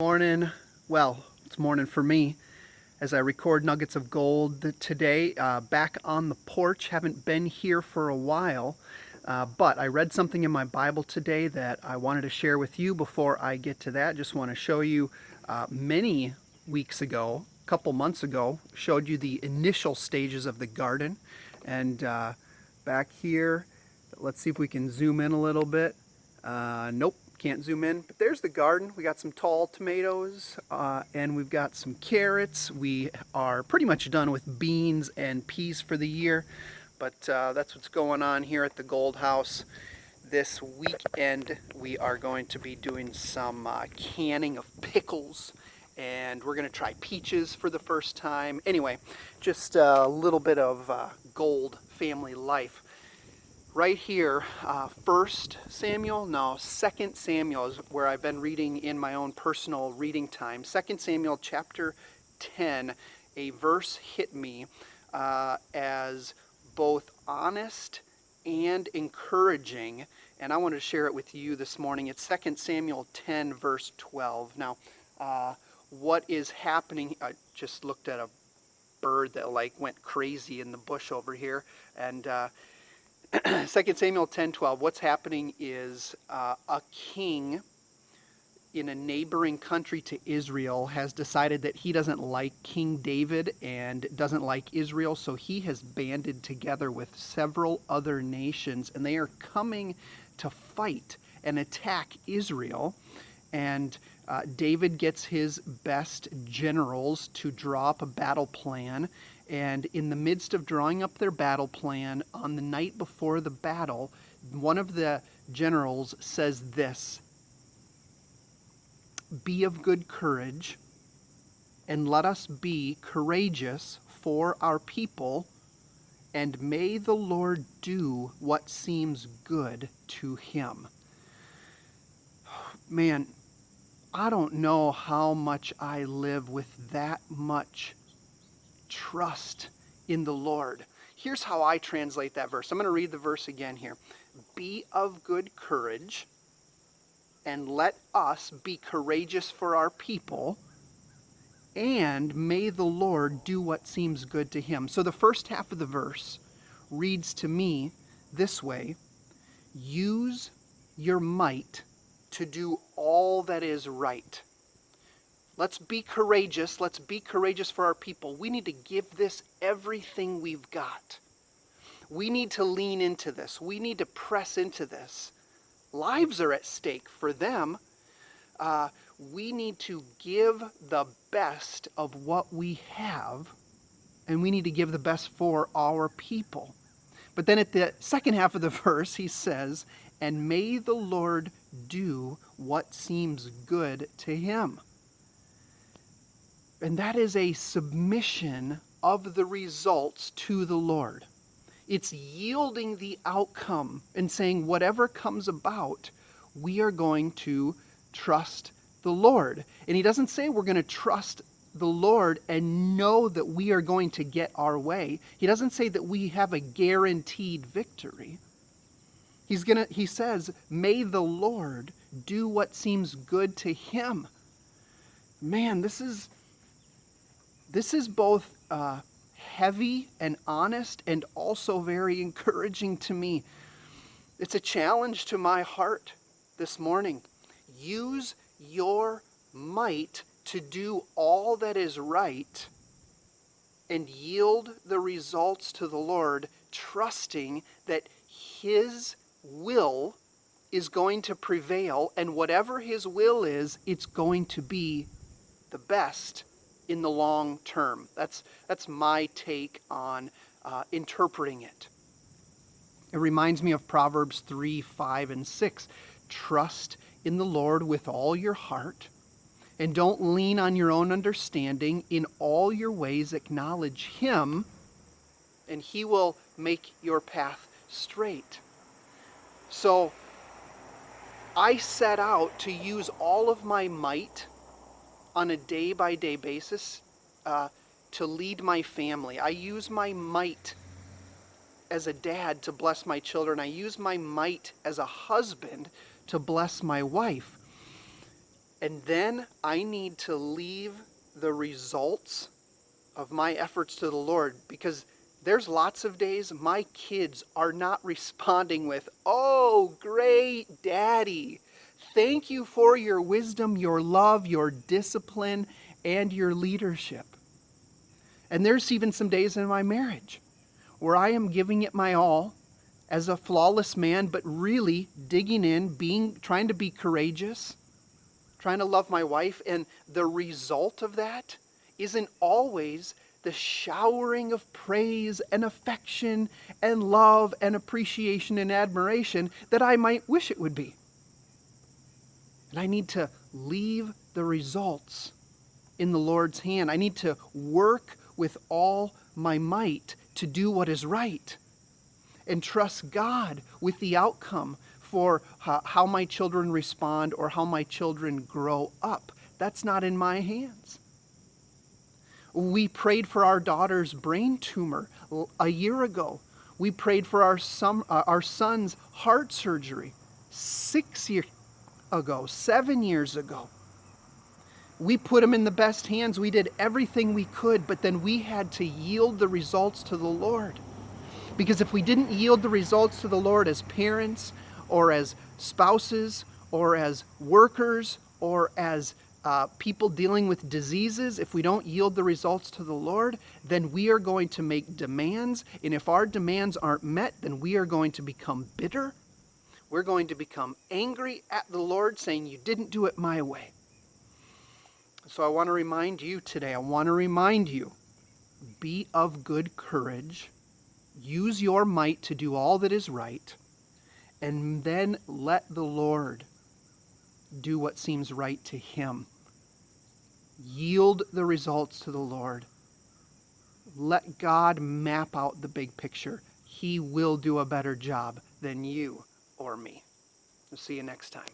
Morning. Well, it's morning for me as I record Nuggets of Gold today. Back on the porch. Haven't been here for a while, but I read something in my Bible today that I wanted to share with you. Before I get to that, just want to show you many weeks ago, a couple months ago, showed you the initial stages of the garden. And back here, let's see if we can zoom in a little bit. Nope, can't zoom in, but there's the garden. We got some tall tomatoes and we've got some carrots. We are pretty much done with beans and peas for the year, but that's what's going on here at the Gold House. This weekend we are going to be doing some canning of pickles, and we're going to try peaches for the first time. Anyway, just a little bit of Gold family life. Right here, 1 Samuel, no, 2 Samuel is where I've been reading in my own personal reading time. 2 Samuel chapter 10, a verse hit me as both honest and encouraging, and I wanted to share it with you this morning. It's 2 Samuel 10, verse 12. Now, what is happening? I just looked at a bird that went crazy in the bush over here, and 2 Samuel 10:12. What's happening is a king in a neighboring country to Israel has decided that he doesn't like King David and doesn't like Israel, so he has banded together with several other nations, and they are coming to fight and attack Israel. And David gets his best generals to draw up a battle plan. And in the midst of drawing up their battle plan, on the night before the battle, one of the generals says this: "Be of good courage, and let us be courageous for our people, and may the Lord do what seems good to him." Man, I don't know how much I live with that much trust in the Lord. Here's how I translate that verse. I'm going to read the verse again here. Be of good courage, and let us be courageous for our people, and may the Lord do what seems good to him. So the first half of the verse reads to me this way: use your might to do all that is right. Let's be courageous. Let's be courageous for our people. We need to give this everything we've got. We need to lean into this. We need to press into this. Lives are at stake for them. We need to give the best of what we have, and we need to give the best for our people. But then at the second half of the verse, he says, "And may the Lord do what seems good to him." And that is a submission of the results to the Lord. It's yielding the outcome and saying, whatever comes about, we are going to trust the Lord. And he doesn't say we're going to trust the Lord and know that we are going to get our way. He doesn't say that we have a guaranteed victory. He says, may the Lord do what seems good to him. Man, this is both heavy and honest, and also very encouraging to me. It's a challenge to my heart this morning. Use your might to do all that is right, and yield the results to the Lord, trusting that his will is going to prevail, and whatever his will is, it's going to be the best in the long term. That's my take on interpreting it. It reminds me of Proverbs 3, 5, and 6. Trust in the Lord with all your heart, and don't lean on your own understanding. In all your ways acknowledge him, and he will make your path straight. So I set out to use all of my might on a day-by-day basis to lead my family. I use my might as a dad to bless my children. I use my might as a husband to bless my wife. And then I need to leave the results of my efforts to the Lord, because there's lots of days my kids are not responding with, "Oh, great daddy. Thank you for your wisdom, your love, your discipline, and your leadership." And there's even some days in my marriage where I am giving it my all as a flawless man, but really digging in, trying to be courageous, trying to love my wife, and the result of that isn't always the showering of praise and affection and love and appreciation and admiration that I might wish it would be. And I need to leave the results in the Lord's hand. I need to work with all my might to do what is right and trust God with the outcome for how my children respond or how my children grow up. That's not in my hands. We prayed for our daughter's brain tumor a year ago. We prayed for our son's heart surgery 6 years ago, 7 years ago. We put him in the best hands. We did everything we could, but then we had to yield the results to the Lord. Because if we didn't yield the results to the Lord as parents or as spouses or as workers or as people dealing with diseases, if we don't yield the results to the Lord, then we are going to make demands. And if our demands aren't met, then we are going to become bitter. We're going to become angry at the Lord, saying, "You didn't do it my way." So I want to remind you today, be of good courage. Use your might to do all that is right, and then let the Lord do what seems right to Him. Yield the results to the Lord. Let God map out the big picture. He will do a better job than you or me. We'll see you next time.